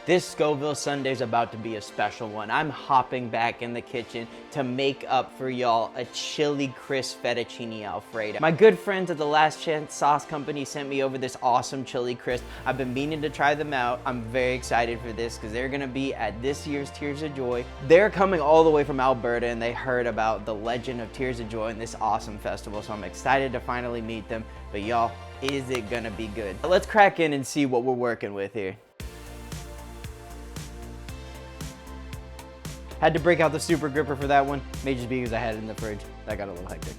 This Scoville Sunday is about to be a special one. I'm hopping back in the kitchen to make up for y'all a Chili Crisp Fettuccine Alfredo. My good friends at the Last Chance Sauce Company sent me over this awesome Chili Crisp. I've been meaning to try them out. I'm very excited for this because they're gonna be at this year's Tears of Joy. They're coming all the way from Alberta and they heard about the legend of Tears of Joy and this awesome festival, so I'm excited to finally meet them. But y'all, is it gonna be good? Let's crack in and see what we're working with here. Had to break out the super gripper for that one. May just be because I had it in the fridge. That got a little hectic.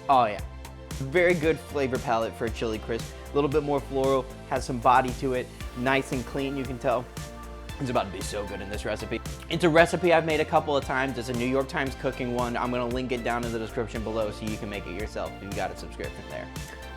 Oh yeah. Very good flavor palette for a Chili Crisp. A little bit more floral, has some body to it. Nice and clean, you can tell. It's about to be so good in this recipe. It's a recipe I've made a couple of times. It's a New York Times cooking one. I'm gonna link it down in the description below so you can make it yourself if you got a subscription there.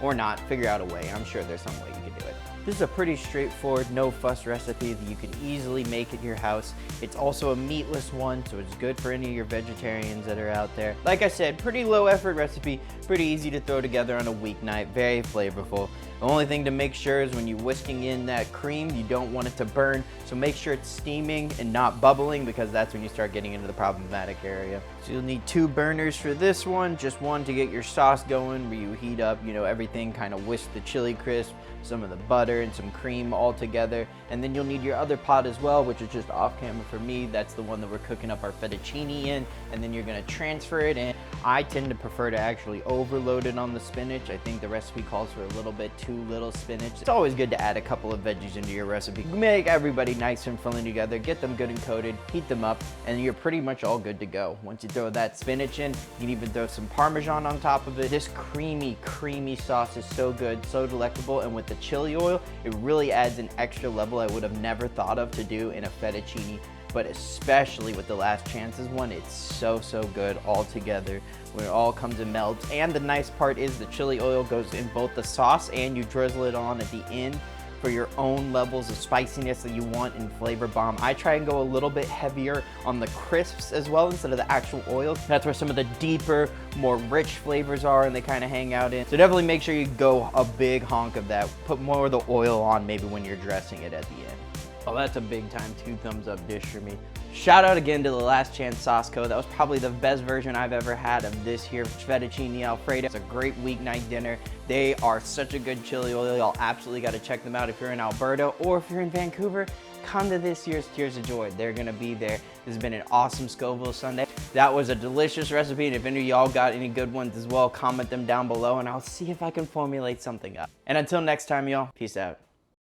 Or not, figure out a way. I'm sure there's some way you can do it. This is a pretty straightforward, no fuss recipe that you can easily make at your house. It's also a meatless one, so it's good for any of your vegetarians that are out there. Like I said, pretty low effort recipe, pretty easy to throw together on a weeknight, very flavorful. The only thing to make sure is when you're whisking in that cream, you don't want it to burn, so make sure it's steaming and not bubbling because that's when you start getting into the problematic area. So you'll need 2 burners for this one, just one to get your sauce going where you heat up, everything, kind of whisk the Chili Crisp, some of the butter and some cream all together. And then you'll need your other pot as well, which is just off camera for me. That's the one that we're cooking up our fettuccine in, and then you're gonna transfer it in. I tend to prefer to actually overload it on the spinach. I think the recipe calls for a little bit too little spinach. It's always good to add a couple of veggies into your recipe. Make everybody nice and friendly together, get them good and coated, heat them up, and you're pretty much all good to go. Once you throw that spinach in, you can even throw some Parmesan on top of it. This creamy sauce is so good, so delectable, and with the chili oil, it really adds an extra level I would have never thought of to do in a fettuccine, but especially with the Last Chances one, it's so good all together when it all comes and melts. And the nice part is the chili oil goes in both the sauce and you drizzle it on at the end for your own levels of spiciness that you want in Flavor Bomb. I try and go a little bit heavier on the crisps as well instead of the actual oil. That's where some of the deeper, more rich flavors are and they kind of hang out in. So definitely make sure you go a big honk of that. Put more of the oil on maybe when you're dressing it at the end. Oh, that's a big time 2 thumbs up dish for me. Shout out again to the Last Chance Sauce Co. That was probably the best version I've ever had of this here Fettuccine Alfredo. It's a great weeknight dinner. They are such a good chili oil. Y'all absolutely got to check them out if you're in Alberta or if you're in Vancouver. Come to this year's Tears of Joy. They're gonna be there. This has been an awesome Scoville Sunday. That was a delicious recipe, and if any of y'all got any good ones as well, comment them down below and I'll see if I can formulate something up. And until next time, y'all, peace out.